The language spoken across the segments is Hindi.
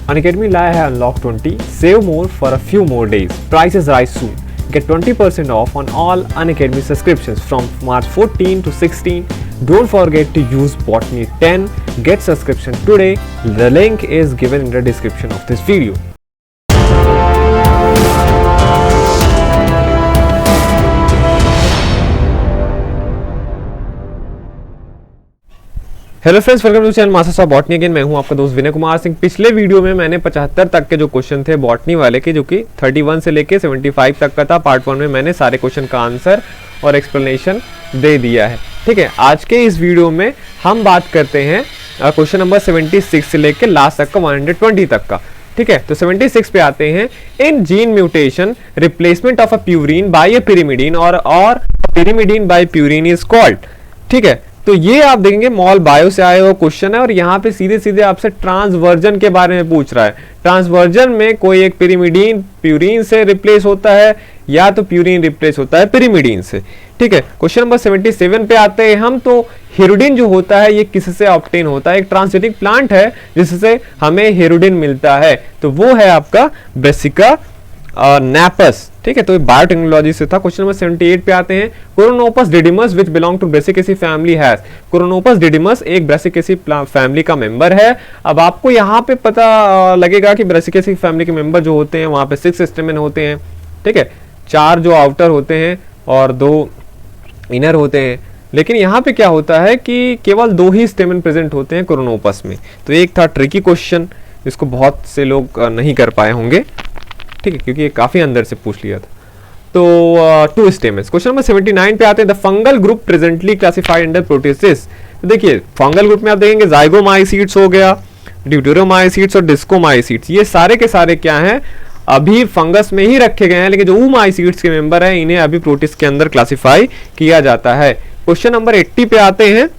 Unacademy Live है Unlock 20. Save more for a few more days. Prices rise soon. Get 20% off on all Unacademy subscriptions from March 14 to 16. Don't forget to use Botany 10. Get subscription today. The link is given in the description of this video. Hello friends, welcome to channel masters of botany again. मैं हूं आपका दोस्त विनय कुमार सिंह। पिछले वीडियो में मैंने 75 तक के जो क्वेश्चन थे बॉटनी वाले के, जो कि 31 से लेके 75 तक का था, पार्ट 1 में मैंने सारे क्वेश्चन का आंसर और एक्सप्लेनेशन दे दिया है। ठीक है, आज के इस वीडियो में हम बात करते हैं क्वेश्चन नंबर 76 से लेके लास्ट तक का 120 तक का। ठीक है, तो 76 पे आते हैं। In gene mutation replacement of a purine by a pyrimidine और pyrimidine by purine is called. ठीक है, तो ये आप देखेंगे मॉल बायो से आया हुआ क्वेश्चन है और यहाँ पे सीधे सीधे आपसे ट्रांसवर्जन के बारे में पूछ रहा है। ट्रांसवर्जन में कोई एक पिरिमिडीन प्यूरिन से रिप्लेस होता है या तो प्यूरिन रिप्लेस होता है पिरिमिडीन से। ठीक है, क्वेश्चन नंबर 77 पे आते हैं हम। तो हेरोडिन जो होता है ये किससे ऑब्टेन होता है? एक ट्रांसजेनिक प्लांट है जिससे हमें हेरोडिन मिलता है, तो वो है आपका ब्रेसिका नैपस। ठीक है, तो बायोटेक्नोलॉजी से था। क्वेश्चन नंबर 78 पे आते हैं। Coronopus didymus which belong to Brassicaceae family has. Coronopus didymus एक ब्रेसिकेसी फैमिली का मेंबर है। अब आपको यहाँ पे पता लगेगा कि ब्रेसिकेसी फैमिली के मेंबर जो होते हैं वहां पे 6 स्टेमेन होते हैं। ठीक है, 4 जो आउटर होते हैं और 2 इनर होते हैं। लेकिन यहाँ पे क्या होता है कि केवल 2 ही स्टेमेन प्रेजेंट होते हैं कोरोनोपस में। तो एक था ट्रिकी क्वेश्चन, जिसको बहुत से लोग नहीं कर पाए होंगे। ठीक है, क्योंकि ये काफी अंदर से पूछ लिया था। तो 2 स्टेमेंस। क्वेश्चन नंबर 79 पे आते हैं। The fungal group presently classified under protists. तो देखिए फंगल ग्रुप में आप देखेंगे जाइगोमाइसीट्स हो गया, ड्यूटेरोमाइसीट्स और डिस्कोमाइसीट्स। ये सारे के सारे क्या हैं, अभी फंगस में ही रखे गए हैं, लेकिन जो oomaisids के मेंबर हैं इन्हें अभी प्रोटिस्ट के अंदर क्लासिफाई किया जाता है। क्वेश्चन नंबर 80 पे आते हैं।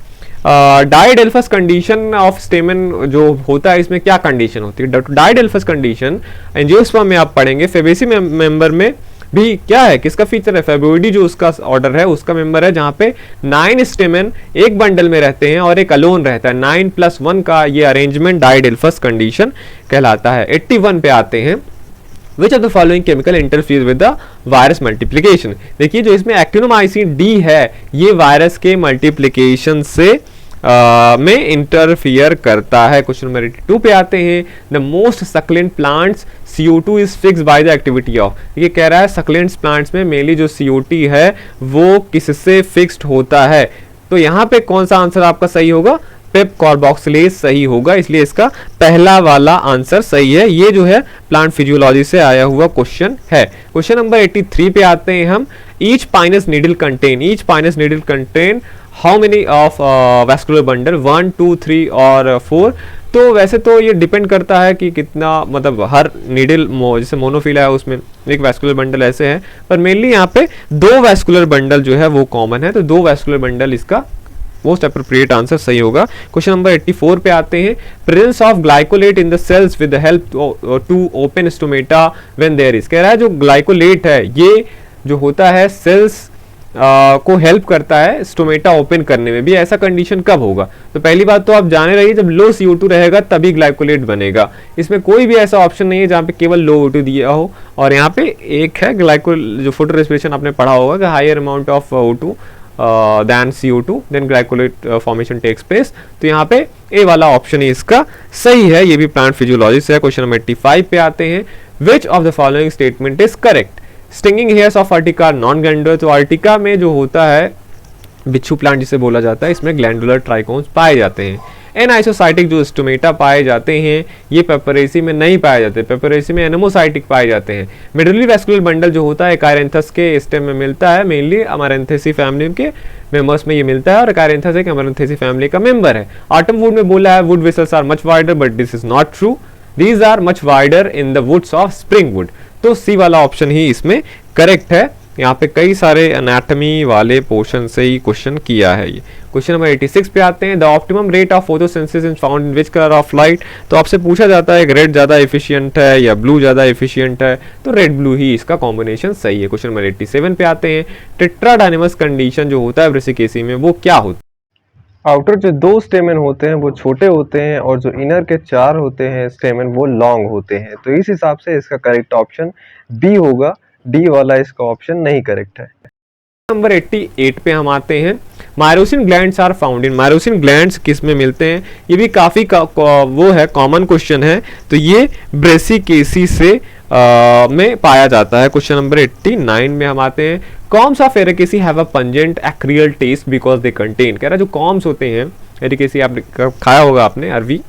डाइडेल्फस कंडीशन ऑफ स्टेमन जो होता है, इसमें क्या कंडीशन होती है? डाइडेल्फस कंडीशन एंजियोस्पर्म में आप पढ़ेंगे। फेबेसी मेंबर में भी क्या है, किसका फीचर है? फेबोइडी जो उसका ऑर्डर है उसका मेंबर है, जहां पे 9 स्टेमन एक बंडल में रहते हैं और एक अलोन रहता है। 9+1 का ये अरेंजमेंट डाइडेल्फस कंडीशन कहलाता है। 81 पे आते हैं। Which of the following chemical interferes with the virus multiplication? देखिए जो इसमें एक्टिनोमाइसिन डी है ये वायरस के मल्टीप्लिकेशन से में इंटरफियर करता है। क्वेश्चन नंबर 82 पे आते हैं। The most succulent plants CO2 is fix by the activity of. ये कह रहा है सक्लेंट प्लांट्स में मेनली जो CO2 है वो किससे फिक्स्ड होता है? तो यहाँ पे कौन सा आंसर आपका सही होगा? पेप कार्बोक्सिलेज सही होगा, इसलिए इसका पहला वाला आंसर सही है। ये जो है प्लांट फिजियोलॉजी से आया हुआ क्वेश्चन है। क्वेश्चन नंबर 83 पे आते हैं हम। Each Pinus needle contain how many of vascular bundle? 1, 2, 3 और 4। तो वैसे तो ये डिपेंड करता है कि कितना, मतलब हर नीडल जैसे मोनोफिला है उसमें एक वैस्कुलर बंडल ऐसे है, पर मेनली यहाँ पे 2 वैस्कुलर बंडल जो है वो कॉमन है, तो 2 वैस्कुलर बंडल इसका मोस्ट अप्रोप्रिएट आंसर सही होगा। क्वेश्चन नंबर 84 पे आते हैं। Presence of glycolate in the cells with the help to open stomata when there is. कह रहा है जो ग्लाइकोलेट है ये जो होता है सेल्स को हेल्प करता है स्टोमेटा ओपन करने में भी। ऐसा कंडीशन कब होगा? तो पहली बात तो आप जाने रहिए, जब लो CO2 रहेगा तभी ग्लाइकोलेट बनेगा। इसमें कोई भी ऐसा ऑप्शन नहीं है जहाँ पे केवल लो O2 दिया हो। और यहाँ पे एक है ग्लाइकोल, जो फोटो रेस्पिरेशन आपने पढ़ा होगा कि higher amount of O2 than CO2 then glycolate formation takes place। तो यहाँ पे ए वाला ऑप्शन ही इसका सही है, ये भी प्लांट फिजियोलॉजी से है। क्वेश्चन नंबर 85 पे आते हैं। Which of the following statement is correct? Stinging hairs of Artica are non-glandular। तो आर्टिका में जो होता है बिच्छू प्लांट जिसे बोला जाता है, इसमें ग्लैंडुलर ट्राइकोन्स पाए जाते हैं। एनाइसोसाइटिक जो स्टोमेटा पाए जाते हैं ये पेपरेसी में नहीं पाए जाते, पेपरेसी में एनेमोसाइटिक पाए जाते हैं। मिडली वैस्कुलर बंडल जो होता है कायरेंथस के स्टेम में मिलता है, मेनली अमारंथेसी फैमिली के मेंबर्स में ये मिलता है और कायरेंथस एक अमारंथेसी फैमिली का मेंबर है। ऑटम वुड में बोला है wood vessels are much wider, but this is not true. These are much wider in the woods of spring wood. तो सी वाला ऑप्शन ही इसमें करेक्ट है। यहाँ पे कई सारे एनाटॉमी वाले पोर्शन से ही क्वेश्चन किया है ये। क्वेश्चन नंबर 86 पे आते हैं। The optimum rate of photosynthesis is found in which colour of light. तो आपसे पूछा जाता है रेड ज्यादा एफिशिएंट है या ब्लू ज्यादा एफिशिएंट है, तो रेड ब्लू ही इसका कॉम्बिनेशन सही है। क्वेश्चन नंबर 87 पे आते हैं। टेट्राडाइनेमस कंडीशन जो होता है ब्रेसिकेसी में वो क्या होता है? आउटर जो 2 स्टेमन होते हैं वो छोटे होते हैं और जो इनर के 4 होते हैं स्टेमन वो लॉन्ग होते हैं। तो इस हिसाब से इसका करेक्ट ऑप्शन बी होगा, डी वाला इसका ऑप्शन नहीं करेक्ट है। नंबर 88 पे हम आते हैं। Myrosin glands are found in, myrosin glands किस में मिलते हैं? ये भी काफी वो है, कॉमन क्वेश्चन है। तो ये ब्रेसिकेसी से में पाया जाता है। क्वेश्चन नंबर 89 में हम आते हैं। Corms of Ericaceae have a pungent acrid taste because they contain, कह रहा है जो कॉम्स होते हैं, एरिकेसी आप खाया होगा आपने अरवी,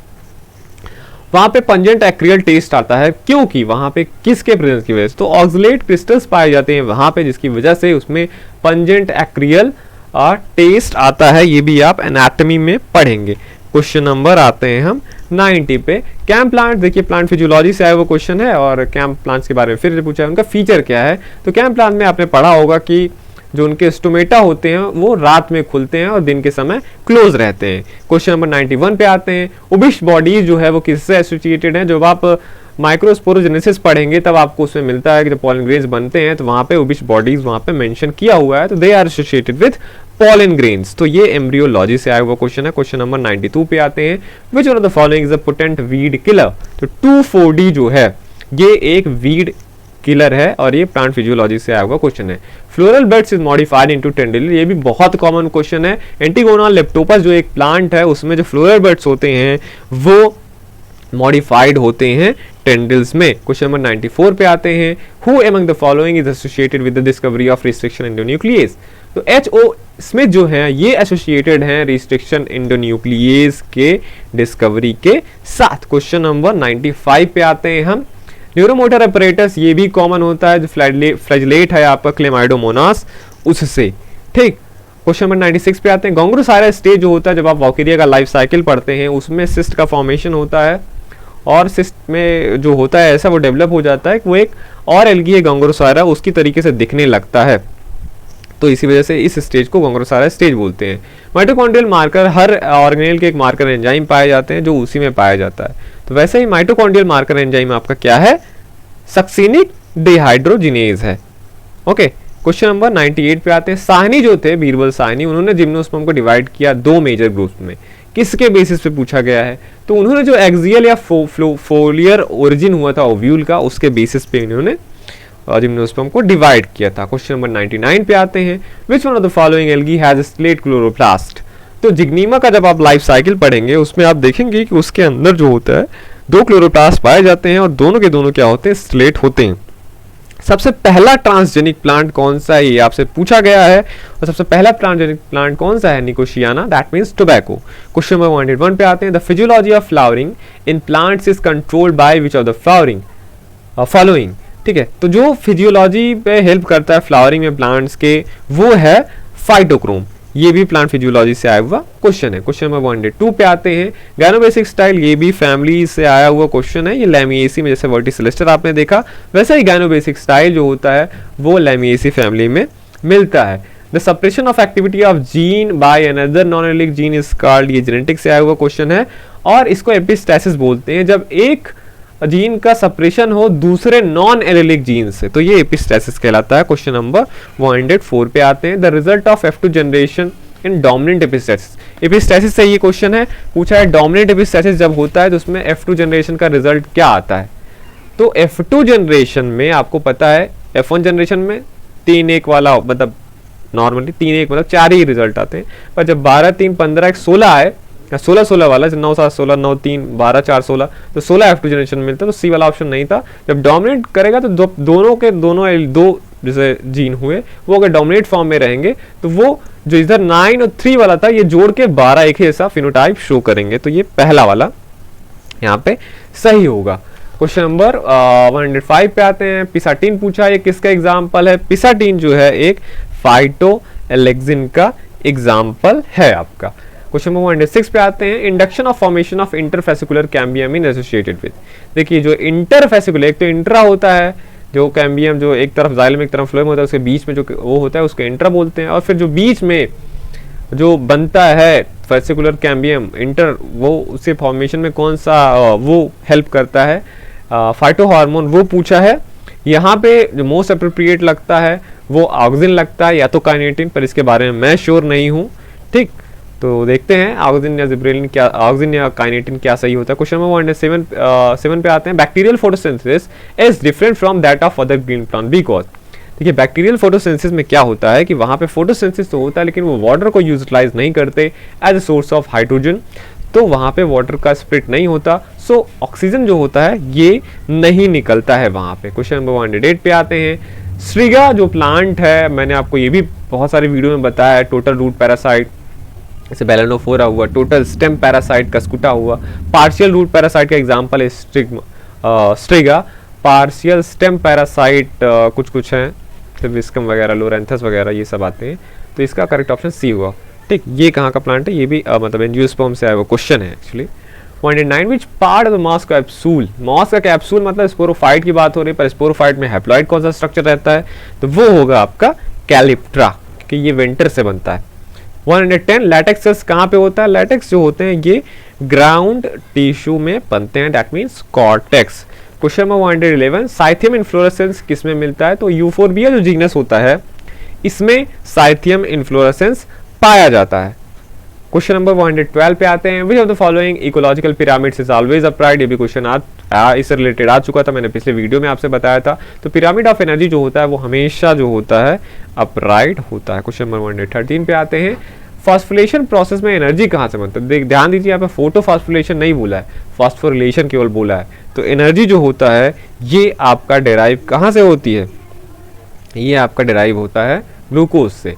वहां पे पंजेंट एक्रियल टेस्ट आता है क्योंकि वहां पे किसके प्रेजेंस की वजह से? तो ऑक्सलेट क्रिस्टल्स पाए जाते हैं वहां पे, जिसकी वजह से उसमें पंजेंट एक्रियल टेस्ट आता है। ये भी आप एनाटॉमी में पढ़ेंगे। क्वेश्चन नंबर आते हैं हम 90 पे। कैंप प्लांट, देखिए प्लांट फिजियोलॉजी से आया वो क्वेश्चन है और कैंप प्लांट्स के बारे में फिर पूछा है, उनका फीचर क्या है? तो कैंप प्लांट में आपने पढ़ा होगा कि जो उनके स्टोमेटा होते हैं वो रात में खुलते हैं और दिन के समय क्लोज रहते हैं। क्वेश्चन नंबर 91 पे आते हैं। उबिश बॉडीज जो है वो किससे एसोसिएटेड है? जब आप माइक्रोस्पोरोजेनेसिस पढ़ेंगे तब आपको उसमें मिलता है कि जब पॉलन ग्रेन्स बनते हैं तो वहां पे उबिश बॉडीज वहां पे मेंशन किया हुआ है, तो they are associated with pollen grains. तो ये एम्ब्रियोलॉजी से आया हुआ क्वेश्चन है। क्वेश्चन नंबर 92 पे आते हैं। Which one of the following is a potent weed killer? तो 2,4-D जो है ये एक वीड किलर है और ये प्लांट फिजियोलॉजी से आया हुआ क्वेश्चन है। Floral beds is modified into tendril, ये भी बहुत कॉमन क्वेश्चन है। एंटीगोना लेप्टोपस जो एक प्लांट है उसमें जो फ्लोरल बेड्स होते हैं वो मॉडिफाइड होते हैं टेंड्रिल्स में। क्वेश्चन नंबर 94 पे आते हैं। Who among the following is associated with the discovery of restriction endonuclease? तो H.O. स्मिथ जो है ये एसोसिएटेड हैं रिस्ट्रिक्शन एंडोन्यूक्लियस के डिस्कवरी के साथ। क्वेश्चन नंबर 95 पे आते हैं हम। न्यूरोमोटर अपरेटस, ये भी कॉमन होता है, जो फ्लैजिलेट है आपका क्लेमाइडोमोनास उससे, ठीक। क्वेश्चन नंबर 96 पे आते हैं। गोंगरोसायरा स्टेज जो होता है जब आप वॉकेरिया का लाइफ साइकिल पढ़ते हैं उसमें सिस्ट का फॉर्मेशन होता है और सिस्ट में जो होता है ऐसा वो डेवलप हो जाता है कि वो एक और एल्गी है गोंगरोसायरा, उसकी तरीके से दिखने लगता है। तो इसी वजह से इस स्टेज को गोंगरोसायरा स्टेज बोलते हैं। माइटोकॉन्ड्रियल मार्कर, हर ऑर्गेनेल के एक मार्कर एंजाइम पाए जाते हैं जो उसी में पाया जाता है। तो वैसे ही माइटोकॉन्ड्रियल मार्कर एंजाइम आपका क्या है? सक्सिनिक डिहाइड्रोजिनेज है। ओके, क्वेश्चन नंबर 98 पे आते हैं। साहनी जो थे, बीरबल साहनी, उन्होंने जिम्नोस्पर्म को डिवाइड किया 2 मेजर ग्रुप्स में। किसके बेसिस पे पूछा गया है? तो उन्होंने जो एक्सियल या फोलियर ओरिजिन हुआ था ओव्यूल का, उसके बेसिस पे इन्होंने जिम्नोस्पर्म को डिवाइड किया था। क्वेश्चन नंबर 99 पे आते हैं। Which one of the following algae has slate chloroplast? तो जिग्नीमा का जब आप लाइफ साइकिल पढ़ेंगे उसमें आप देखेंगे कि उसके अंदर जो होता है 2 क्लोरोप्लास्ट पाए जाते हैं और दोनों के दोनों क्या होते हैं? स्लेट होते हैं। सबसे पहला ट्रांसजेनिक प्लांट कौन सा है ये आपसे पूछा गया है, और सबसे पहला ट्रांसजेनिक प्लांट कौन सा है? Nicotiana, that means tobacco. Question number 101 पे आते हैं। The physiology of flowering in plants is controlled by which of the flowering following? ठीक है, तो जो फिजियोलॉजी पे हेल्प करता है फ्लावरिंग में प्लांट्स के वो है फाइटोक्रोम। ये भी प्लांट फिजियोलॉजी से आया हुआ क्वेश्चन है। क्वेश्चन नंबर 102 पे आते हैं। गैनोबेसिक स्टाइल, ये भी फैमिली से आया हुआ क्वेश्चन है। ये लैमिएसी में जैसे वर्टिसिलिस्टर आपने देखा वैसे ही गैनोबेसिक स्टाइल जो होता है वो लैमिएसी फैमिली में मिलता है। The suppression of activity of gene by another non allelic gene is called, ये जेनेटिक से आया हुआ क्वेश्चन है और इसको एपिस्टैसिस बोलते हैं। जब एक जीन का सप्रेशन हो दूसरे नॉन एलेलिक जीन से तो ये एपिस्टैसिस कहलाता है। क्वेश्चन नंबर 104 पे आते हैं। The result of F2 generation in dominant epistasis, epistasis से ये क्वेश्चन है पूछा है। डोमिनेंट एपिस्टैसिस जब होता है तो उसमें F2 जनरेशन का रिजल्ट क्या आता है? तो F2 जनरेशन में आपको पता है F1 जनरेशन में 3-1 वाला, मतलब नॉर्मली 3-1 मतलब 4 ही रिजल्ट आते हैं, पर जब 12-3-15-1-16 आए, 16-16 वाला 9-7-16 9-3 12-4-16 तो 16 F2 जनरेशन में मिलता है। तो सी वाला ऑप्शन नहीं था। जब डोमिनेट करेगा तो दोनों के दोनों 2 जैसे जीन हुए वो अगर डोमिनेट फॉर्म में रहेंगे तो वो जो इधर 9 और 3 वाला था ये जोड़ के 12 एक ही ऐसा फिनोटाइप शो करेंगे। तो ये पहला वाला यहाँ पे सही होगा। क्वेश्चन नंबर 105 पे आते हैं। पिसाटीन पूछा, ये किसका एग्जाम्पल है? पिसाटीन जो है एक फाइटोएलेक्सिन का एग्जाम्पल है आपका। क्वेश्चन नंबर 106 पे आते हैं। Induction of formation of interfascicular cambium in associated with, देखिए जो इंटरफेसिकुलर, एक तो इंट्रा होता है जो कैम्बियम जो एक तरफ जाइलम एक तरफ फ्लोएम होता है, उसके बीच में जो वो होता है उसको इंट्रा बोलते हैं, और फिर जो बीच में जो बनता है फेसिकुलर कैम्बियम इंटर, वो उससे फॉर्मेशन में कौन सा वो हेल्प करता है? फाइटो हार्मोन वो पूछा है। यहाँ पे जो मोस्ट अप्रोप्रिएट लगता है वो ऑक्सिन लगता है या तो काइनेटिन, पर इसके बारे में मैं श्योर नहीं हूँ, ठीक। तो देखते हैं ऑक्सीजन या जिब्रेलिन क्या, ऑक्सीजन या काइनेटिन क्या सही होता है। क्वेश्चन नंबर 107 पे आते हैं। Bacterial photosynthesis is different from that of other green plant because. देखिए बैक्टीरियल फोटोसिंथेसिस में क्या होता है कि वहाँ पे फोटोसिंथेसिस तो होता है लेकिन वो वाटर को यूटिलाइज नहीं करते as a source of hydrogen, तो वहाँ पे वाटर का स्प्लिट नहीं होता, सो ऑक्सीजन जो होता है ये नहीं निकलता है वहाँ पे। क्वेश्चन नंबर 108 पे आते हैं। स्ट्रिगा जो प्लांट है, मैंने आपको ये भी बहुत सारे वीडियो में बताया है, टोटल रूट पैरासाइट जैसे बेलेनोफोरा हुआ, टोटल स्टेम पैरासाइट कस्कुटा हुआ, पार्शियल रूट पैरासाइट का एग्जांपल है स्ट्रिगा, पार्शियल स्टेम पैरासाइट कुछ हैं, फिर विस्कम वगैरह, लोरेंथस वगैरह ये सब आते हैं, तो इसका करेक्ट ऑप्शन सी हुआ। ठीक, ये कहाँ का प्लांट है, ये भी मतलब एंजियोस्पर्म से आया हुआ क्वेश्चन है actually. 109 which part of the moss capsule, moss का कैप्सूल मतलब स्पोरोफाइट की बात हो रही है, पर स्पोरोफाइट में हैप्लॉइड कौन सा स्ट्रक्चर रहता है, तो वो होगा आपका कैलिप्ट्रा, क्योंकि ये विंटर से बनता है। 110 लैटेक्स सेल्स कहाँ पे होता है, लैटेक्स जो होते हैं ये ग्राउंड टिश्यू में बनते हैं, that means cortex. Question number 111 cyathium inflorescence किस में मिलता है, तो यूफोर्बिया जो जीनस होता है इसमें साइथियम इन्फ्लोरेसेंस पाया जाता है। क्वेश्चन नंबर 112 पे आते हैं। Which of the following ecological pyramids is always upright, ये भी क्वेश्चन इससे रिलेटेड आ चुका था, मैंने पिछले वीडियो में आपसे बताया था। तो पिरामिड ऑफ एनर्जी जो होता है वो हमेशा जो होता है अपराइट होता है। क्वेश्चन नंबर 113 पे आते हैं। फॉस्फोरिलेशन प्रोसेस में एनर्जी कहाँ से बनता है, ध्यान दीजिए यहाँ पे फोटो फॉस्फोरिलेशन नहीं बोला है, फॉस्फोरिलेशन केवल बोला है। तो एनर्जी जो होता है ये आपका डेराइव कहाँ से होती है, ये आपका डेराइव होता है ग्लूकोज से।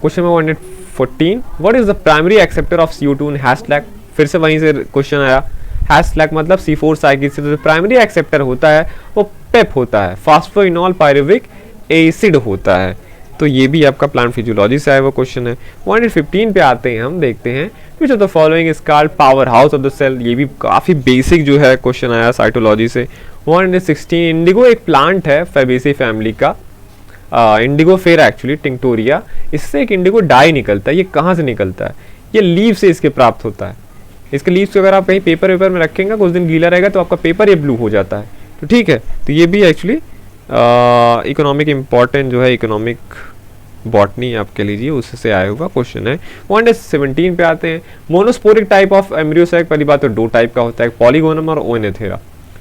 Question number 114 what is the primary acceptor of CO2 इन हैशलैग, फिर से वहीं से क्वेश्चन आया, हैशलैग मतलब C4 साइकिल से, तो प्राइमरी एक्सेप्टर होता है वो पेप होता है, फास्फोइनॉल पायरुविक एसिड होता है। तो ये भी आपका प्लांट फिजियोलॉजी से आया वो क्वेश्चन है। 115 पे आते हैं, हम देखते हैं which of the following is called power house of the cell, ये भी काफी बेसिक जो है क्वेश्चन आया साइटोलॉजी से। 116 इंडिगो एक प्लांट है फैबेसी फैमिली का, इंडिगो फेरा एक्चुअली टिंक्टोरिया, इससे एक इंडिगो डाई निकलता है। ये कहाँ से निकलता है, ये लीव से इसके प्राप्त होता है। इसके लीव्स को अगर आप कहीं पेपर वेपर में रखेंगे कुछ दिन गीला रहेगा तो आपका पेपर ये ब्लू हो जाता है, तो ठीक है। तो ये भी एक्चुअली इकोनॉमिक इम्पॉर्टेंट जो है, इकोनॉमिक बॉटनी आपके लीजिए उससे आया हुआ क्वेश्चन है। 117 पे आते हैं। मोनोस्पोरिक टाइप ऑफ एम्ब्रियोसैक, पहली बात तो दो टाइप का होता है, पॉलीगोनम और ओएनेथेरा।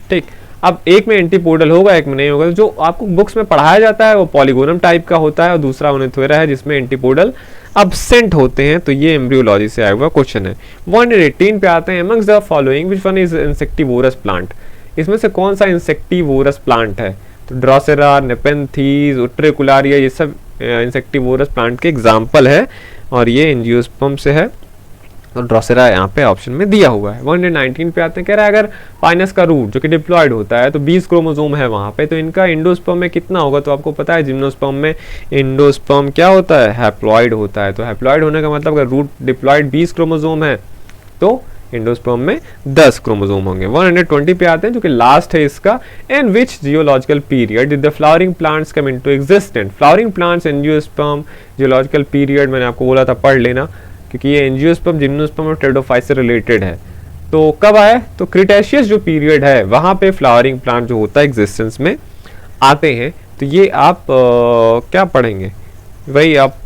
ठीक, अब एक में एंटीपोडल होगा एक में नहीं होगा, जो आपको बुक्स में पढ़ाया जाता है वो पॉलीगोनम टाइप का होता है और दूसरा ओएनेथेरा है जिसमें एंटीपोडल अब्सेंट होते हैं। तो ये एम्ब्रियोलॉजी से आया हुआ क्वेश्चन है। 118 पे आते हैं। Amongst the following which one is insectivorous plant, इसमें से कौन सा इंसेक्टिवोरस प्लांट है, तो ड्रोसेरा, नेपेंथीज, उट्रिकुलारिया ये सब इंसेक्टिवोरस प्लांट के एग्जाम्पल है और ये एंजियोस्पर्म से है और ड्रोसेरा यहाँ पे ऑप्शन में दिया हुआ है। 119 पे आते हैं, कह रहा है अगर पाइनस का रूट जो कि डिप्लॉयड होता है तो 20 क्रोमोसोम है वहाँ पे, तो इनका एंडोस्पर्म में कितना होगा, तो आपको पता है जिम्नोस्पर्म में एंडोस्पर्म क्या होता है, हैप्लॉयड होता है। तो हैप्लॉयड होने का मतलब अगर रूट डिप्लॉयड 20 क्रोमोसोम है तो एंडोस्पर्म में 10 क्रोमोसोम होंगे। 120 पे आते हैं जो कि लास्ट है इसका। In which geological period did the flowering plants come into existence, flowering plants angiosperm geological period मैंने आपको बोला था पढ़ लेना, क्योंकि ये एंजियोस्पर्म जिम्नोस्पर्म और टेरिडोफाइट से रिलेटेड है। तो कब आए, तो क्रिटेशियस जो पीरियड है वहाँ पे फ्लावरिंग प्लांट जो होता है एग्जिस्टेंस में आते हैं। तो ये आप क्या पढ़ेंगे, वही आप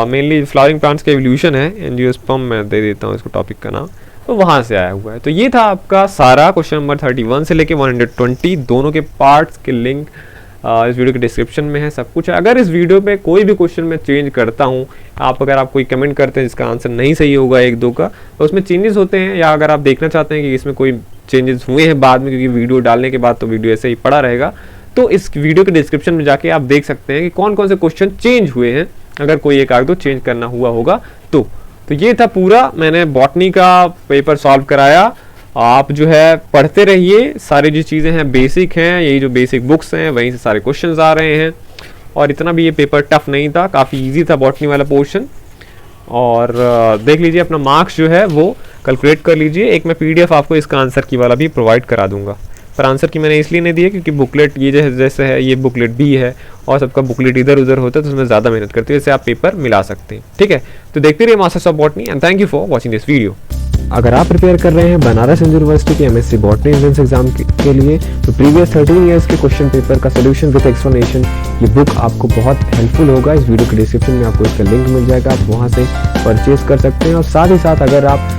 मेनली फ्लावरिंग प्लांट्स का एवोल्यूशन है, एंजियोस्पर्म मैं दे देता हूँ इसको टॉपिक का नाम, तो वहाँ से आया हुआ है। तो ये था आपका सारा क्वेश्चन नंबर 31 से लेके 120 दोनों के पार्ट्स के लिंक इस वीडियो के डिस्क्रिप्शन में है, सब कुछ है। अगर इस वीडियो पे कोई भी क्वेश्चन मैं चेंज करता हूँ, अगर आप कोई कमेंट करते हैं जिसका आंसर नहीं सही होगा एक दो का, तो उसमें चेंजेस होते हैं, या अगर आप देखना चाहते हैं कि इसमें कोई चेंजेस हुए हैं बाद में, क्योंकि वीडियो डालने के बाद तो वीडियो ऐसे ही पड़ा रहेगा, तो इस वीडियो के डिस्क्रिप्शन में जाके आप देख सकते हैं कि कौन कौन से क्वेश्चन चेंज हुए हैं, अगर कोई एक आध दो चेंज करना हुआ होगा तो ये था पूरा, मैंने बॉटनी का पेपर सॉल्व कराया। आप जो है पढ़ते रहिए, सारी जो चीज़ें हैं बेसिक हैं, यही जो बेसिक बुक्स हैं वहीं से सारे क्वेश्चंस आ रहे हैं, और इतना भी ये पेपर टफ नहीं था, काफ़ी इजी था बॉटनी वाला पोर्शन। और देख लीजिए अपना मार्क्स जो है वो कैलकुलेट कर लीजिए। एक मैं PDF आपको इसका आंसर की वाला भी प्रोवाइड करा दूंगा, पर आंसर की मैंने इसलिए नहीं दी है क्योंकि बुकलेट ये जैसे है ये बुकलेट भी है और सबका बुकलेट इधर उधर होता है, तो उसमें ज़्यादा मेहनत करती है, इससे आप पेपर मिला सकते हैं। ठीक है, तो देखते रहिए masters of botany and thank you for watching this video. अगर आप प्रिपेयर कर रहे हैं बनारस हिंदू यूनिवर्सिटी के एमएससी बॉटनी एंट्रेंस एग्जाम के लिए, तो प्रीवियस 13 इयर्स के क्वेश्चन पेपर का सोल्यूशन विद एक्सप्लेनेशन, ये बुक आपको बहुत हेल्पफुल होगा। इस वीडियो के डिस्क्रिप्शन में आपको इसका लिंक मिल जाएगा, आप वहाँ से परचेज कर सकते हैं। और साथ ही साथ अगर आप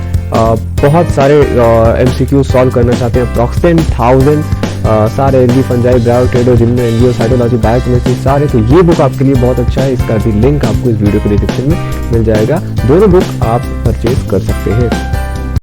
बहुत सारे MCQ सॉल्व करना चाहते हैं, अप्रॉक्स 10,000 सारे LG fungi ब्रायो टेडो gymno NGO cytology biochemistry सारे, तो ये बुक आपके लिए बहुत अच्छा है। इसका भी लिंक आपको इस वीडियो के डिस्क्रिप्शन में मिल जाएगा। दोनों बुक आप परचेज कर सकते हैं।